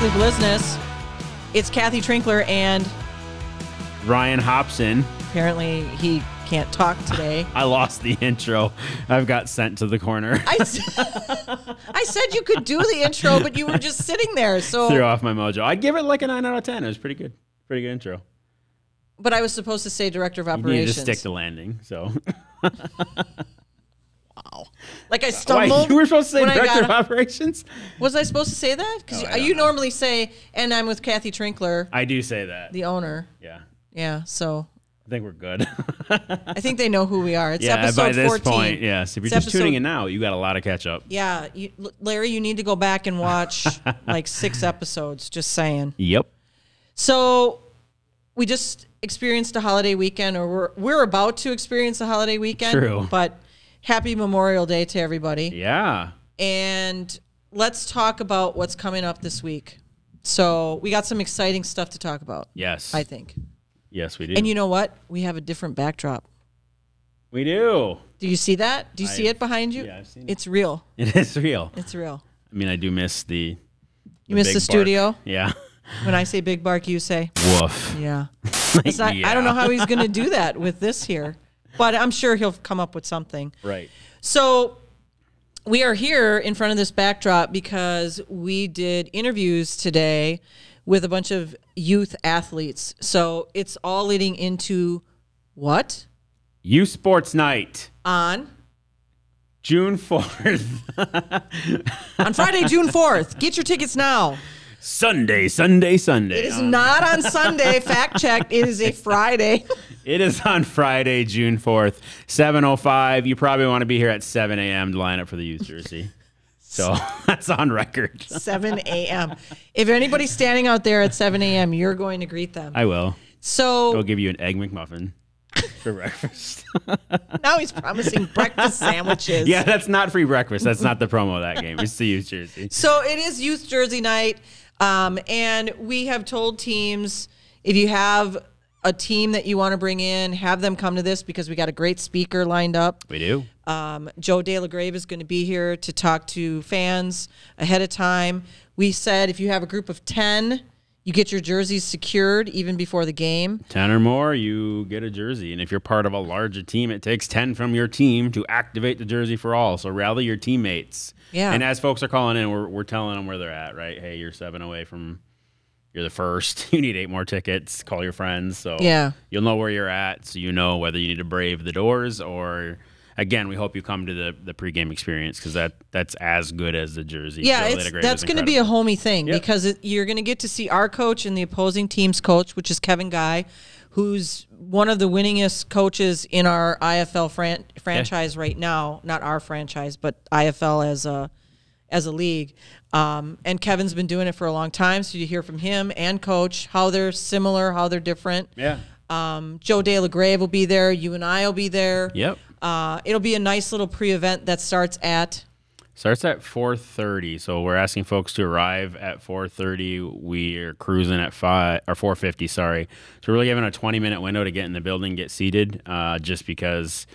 Strictly Blizzness. It's Kathy Trinkler and Ryan Hobson. Apparently he can't talk today. I lost the intro. I've got sent to the corner. I said you could do the intro, but you were just sitting there. So Threw off my mojo. I give it like a 9 out of 10. It was pretty good. Pretty good intro. But I was supposed to say director of You operations. need to stick the landing. So. Wow. Like I stumbled. Wait, you were supposed to say when I director got of operations? Was I supposed to say that? Because I you don't know. normally say, and I'm with Kathy Trinkler, I do say that. the owner. Yeah. Yeah, so I think we're good. I think they know who we are. It's yeah, episode by this 14. point, yes. If you're It's just episode- tuning in now, you got a lot of catch up. Yeah, Larry, you need to go back and watch like 6 episodes, just saying. Yep. So we just experienced a holiday weekend, or we're about to experience a holiday weekend. True. But happy Memorial Day to everybody. Yeah. And let's talk about what's coming up this week. So we got some exciting stuff to talk about, Yes. I think. Yes, we do. And you know what? We have a different backdrop. We do. Do you see that? Do you see it behind you? Yeah, I've seen it. It's real. It is real. It's real. I mean, I do miss the You miss big the bark. studio? Yeah. When I say big bark, you say, Woof. yeah. It's not, I don't know how he's going to do that with this here, but I'm sure he'll come up with something. Right. So we are here in front of this backdrop because we did interviews today with a bunch of youth athletes. So it's all leading into what? U Sports Night, On June 4th. Friday, June 4th. Get your tickets now. Sunday. It is not on Sunday. Fact checked. It is a Friday. It is on Friday, June 4th, 7:05. You probably want to be here at 7 a.m. to line up for the youth jersey. So that's on record. 7 a.m. If anybody's standing out there at 7 a.m., you're going to greet them. I will. So I'll give you an Egg McMuffin for breakfast. now he's promising breakfast sandwiches. Yeah, that's not free breakfast. That's not the promo of that game. It's the youth jersey. So it is youth jersey night. And we have told teams, if you have a team that you want to bring in, have them come to this because we got a great speaker lined up. We do. Joe De La Grave is going to be here to talk to fans ahead of time. We said if you have a group of 10, you get your jerseys secured even before the game. 10 or more, you get a jersey. And if you're part of a larger team, it takes 10 from your team to activate the jersey for all. So rally your teammates. Yeah. And as folks are calling in, we're telling them where they're at, right? Hey, you're 7 away from, you're the first. You need 8 more tickets. Call your friends. So Yeah. you'll know where you're at. So you know whether you need to brave the doors or, again, we hope you come to the pregame experience because that's as good as the jersey. Yeah, Joe De La Grave that's is going to be a incredible. homey thing Yep. because you're going to get to see our coach and the opposing team's coach, which is Kevin Guy, who's one of the winningest coaches in our IFL franchise right now. Not our franchise, but IFL as a league. And Kevin's been doing it for a long time, so you hear from him and coach how they're similar, how they're different. Yeah. Joe De La Grave will be there. You and I will be there. Yep. It'll be a nice little pre-event that starts at... Starts at 4:30, so we're asking folks to arrive at 4:30. We're cruising at 4:50. Sorry, so we're really giving a 20-minute window to get in the building, get seated. Just because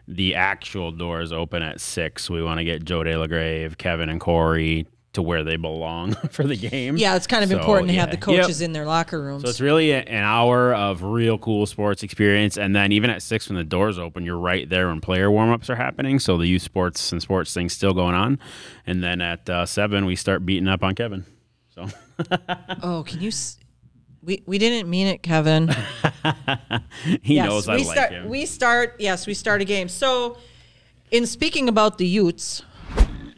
the actual doors open at 6, we want to get Joe De La Grave, Kevin, and Corey to where they belong for the game. Yeah, it's kind of So, important to have yeah. the coaches Yep. in their locker rooms. So it's really an hour of real cool sports experience. And then even at 6 when the doors open, you're right there when player warm-ups are happening. So the youth sports and sports thing's still going on. And then at 7, we start beating up on Kevin. So Oh, can you... We didn't mean it, Kevin. he knows I like him. We start a game. So, in speaking about the Utes,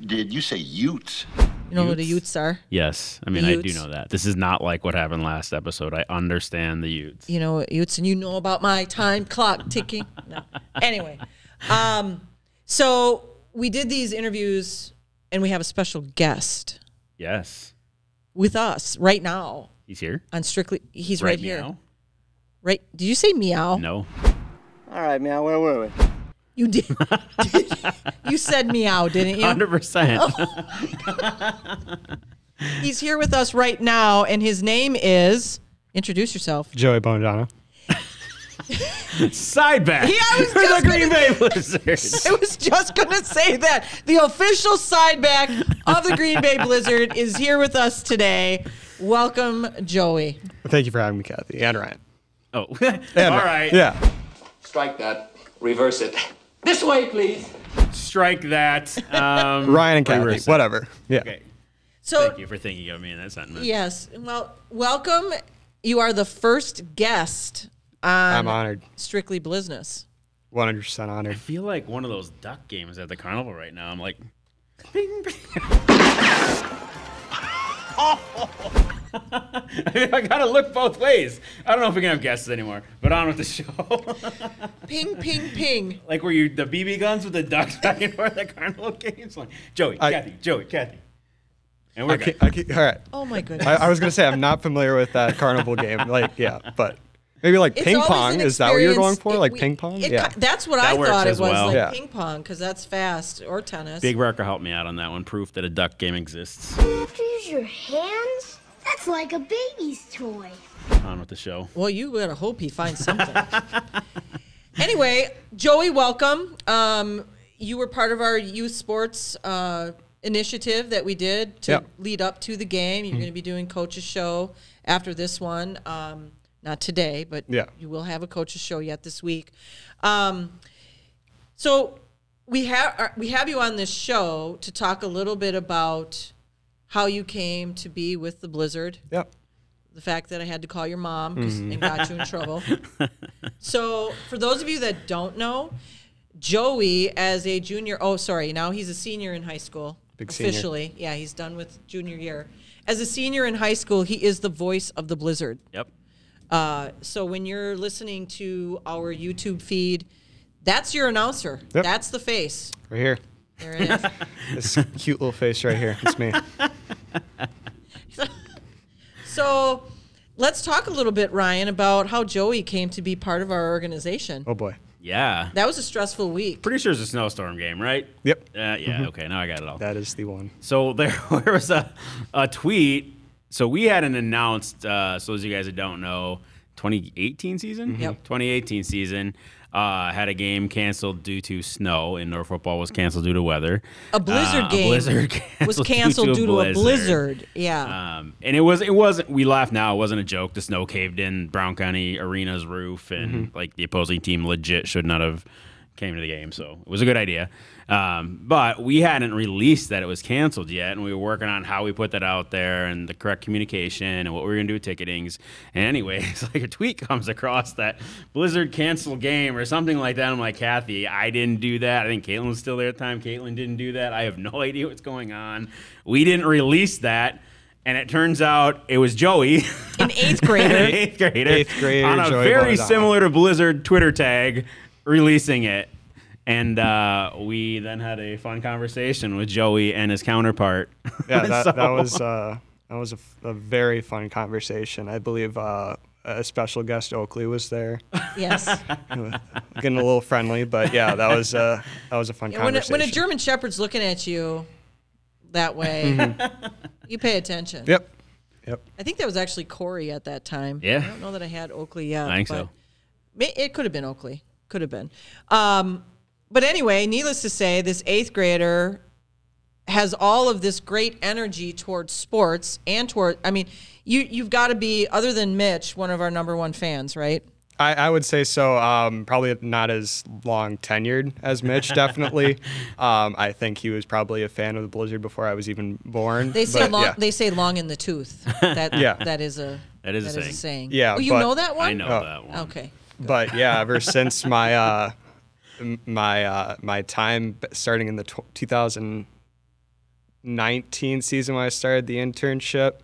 Did you say Utes? you know who the Utes are? Yes. I mean, The I do Utes. know that. This is not like what happened last episode. I understand the Utes. You know Utes, and you know about my time clock ticking. No. Anyway, so we did these interviews, and we have a special guest Yes. with us right now He's here. on Strictly. He's right here. Meow? Right? Did you say meow? No. All right, man, where were we? You did. You said meow, didn't you? 100%. He's here with us right now, and his name is... Introduce yourself. Joey Bonadonna. Side back. Yeah, I was for just the Green gonna- Bay Blizzards. I was just going to say that. The official side back of the Green Bay Blizzard is here with us today. welcome, Joey. Well, thank you for having me, Kathy, and Ryan. Oh, all And right. Yeah. Strike that. Reverse it. This way, please. Strike that. Ryan and Kathy, reverse it. whatever. Yeah. Okay. So Thank you for thinking of me in that sentence. yes, well, welcome. You are the first guest on I'm honored. Strictly Blizness. 100% I honored. feel like one of those duck games at the carnival right now. I'm like, bing, bing. I gotta look both ways. I don't know if we can have guests anymore, but on with the show. Ping, ping, ping. Like were you the BB guns with the ducks back and forth at carnival games? Like Joey, Kathy, Joey, Kathy. And we're good. All right. Oh my goodness. I was going to say, I'm not familiar with that carnival game. Like, yeah, but maybe like It's ping always pong. an Is that what you're going experience. for? Like ping pong? Yeah. That's what That I works thought it as was, well. like Yeah. ping pong, because that's fast, or tennis. Big Barker helped me out on that one. Proof that a duck game exists. You have to use your hands? That's like a baby's toy. On with the show. Well, you gotta hope he finds something. Anyway, Joey, welcome. You were part of our youth sports initiative that we did to Yep. lead up to the game. You're going to be doing coach's show after this one. Not today, but Yeah. you will have a coach's show yet this week. So we have you on this show to talk a little bit about how you came to be with the Blizzard. Yep. The fact that I had to call your mom and got you in trouble. So for those of you that don't know, Joey as a junior, now he's a senior in high school. Big senior. Officially. Yeah, he's done with junior year. As a senior in high school, he is the voice of the Blizzard. Yep. So when you're listening to our YouTube feed, that's your announcer. Yep. That's the face. Right here. There it is. This cute little face right here. It's me. So let's talk a little bit, Ryan, about how Joey came to be part of our organization. Oh, boy. Yeah. That was a stressful week. Pretty sure it's a snowstorm game, right? Yep. Yeah. Okay. Now I got it all. That is the one. So there was a tweet. So we hadn't announced, so as you guys that don't know, 2018 season? Yep. 2018 season had a game canceled due to snow, and North football was canceled due to weather. A blizzard game A blizzard was canceled due to a blizzard. Yeah. And it wasn't, we laugh now, it wasn't a joke. The snow caved in Brown County Arena's roof, and like the opposing team legit should not have came to the game. So it was a good idea. But we hadn't released that it was canceled yet, and we were working on how we put that out there and the correct communication and what we were going to do with ticketings. And anyway, it's like a tweet comes across that Blizzard canceled game or something like that. I'm like, Kathy, I didn't do that. I think Caitlin was still there at the time. Caitlin didn't do that. I have no idea what's going on. We didn't release that. And it turns out it was Joey. An eighth grader. Eighth grader on a Joey very Boladon. similar to Blizzard Twitter tag releasing it. And we then had a fun conversation with Joey and his counterpart. Yeah, So- that was a very fun conversation. I believe a special guest Oakley was there, Yes. getting a little friendly, but yeah, that was a fun When a, conversation. when a German Shepherd's looking at you that way, you pay attention. Yep. I think that was actually Corey at that time. Yeah. I don't know that I had Oakley yet. I think but so. It could have been Oakley. Could have been. But anyway, needless to say, this eighth grader has all of this great energy towards sports and toward, I mean, you've got to be, other than Mitch, one of our number one fans, right? I would say so. Probably not as long tenured as Mitch, definitely. I think he was probably a fan of the Blizzard before I was even born. They say but long. yeah. They say long in the tooth. That Yeah. that is a saying. Yeah, Oh, you but- know that one? I know Oh. that one. Okay. But yeah, ever since my my time starting in the 2019 season when I started the internship,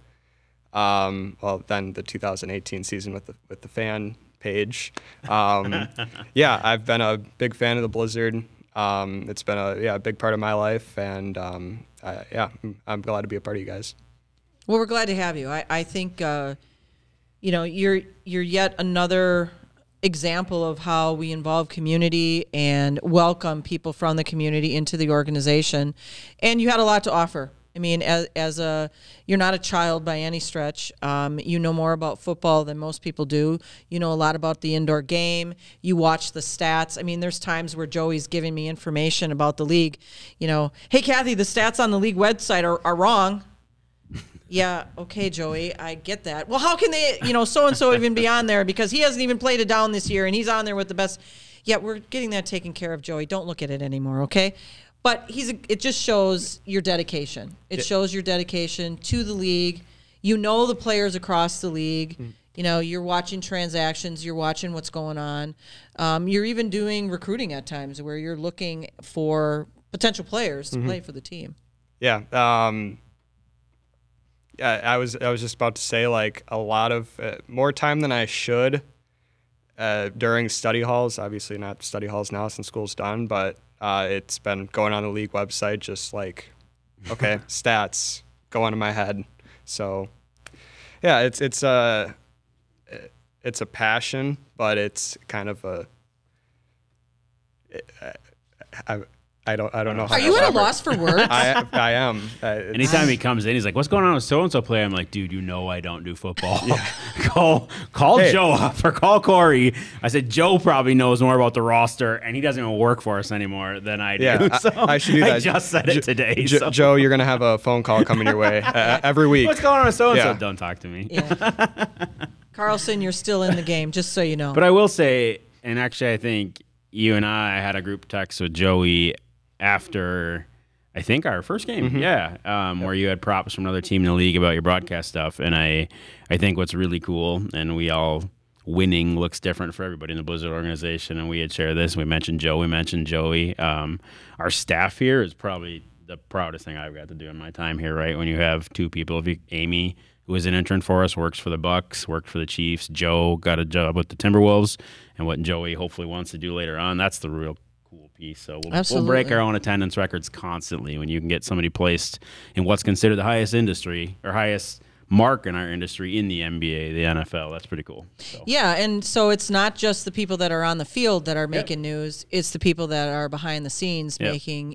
then the 2018 season with the fan page, yeah, I've been a big fan of the Blizzard. It's been a big part of my life, and I'm glad to be a part of you guys. Well, we're glad to have you. I think you're yet another example of how we involve community and welcome people from the community into the organization. And you had a lot to offer. I mean, you're not a child by any stretch. You know more about football than most people do. You know a lot about the indoor game. You watch the stats. I mean, there's times where Joey's giving me information about the league. You know, hey, Kathy, the stats on the league website are wrong. Yeah, okay, Joey, I get that. Well, how can they, so-and-so even be on there because he hasn't even played it down this year and he's on there with the best. Yeah, we're getting that taken care of, Joey. Don't look at it anymore, okay? But it just shows your dedication. It shows your dedication to the league. You know the players across the league. You're watching transactions. You're watching what's going on. You're even doing recruiting at times where you're looking for potential players to play for the team. Yeah. I was just about to say, like, a lot of more time than I should during study halls. Obviously not study halls now since school's done, but it's been going on the league website, just like, okay, stats go into my head. So yeah, it's a passion, but it's kind of I don't know how. Are you at a loss for words? I am. Anytime he comes in, he's like, "What's going on with so and so play?" I'm like, "Dude, I don't do football. call Joe up or call Corey." I said, "Joe probably knows more about the roster, and he doesn't even work for us anymore than I do." Yeah, so I should do that. I just said it today. So. Joe, you're gonna have a phone call coming your way every week. What's going on with so and so? Yeah. Don't talk to me. Yeah. Carlson, you're still in the game, just so you know. But I will say, and actually, I think you and I had a group text with Joey after, I think, our first game, where you had props from another team in the league about your broadcast stuff. And I think what's really cool, and we all winning looks different for everybody in the Blizzard organization, and we had shared this. We mentioned Joey. Our staff here is probably the proudest thing I've got to do in my time here, right? When you have two people, Amy, who was an intern for us, works for the Bucks, worked for the Chiefs. Joe got a job with the Timberwolves, and what Joey hopefully wants to do later on, that's the real cool piece. So we'll break our own attendance records constantly when you can get somebody placed in what's considered the highest industry or highest mark in our industry in the NBA, the NFL. That's pretty cool. So. Yeah, and so it's not just the people that are on the field that are making news. It's the people that are behind the scenes making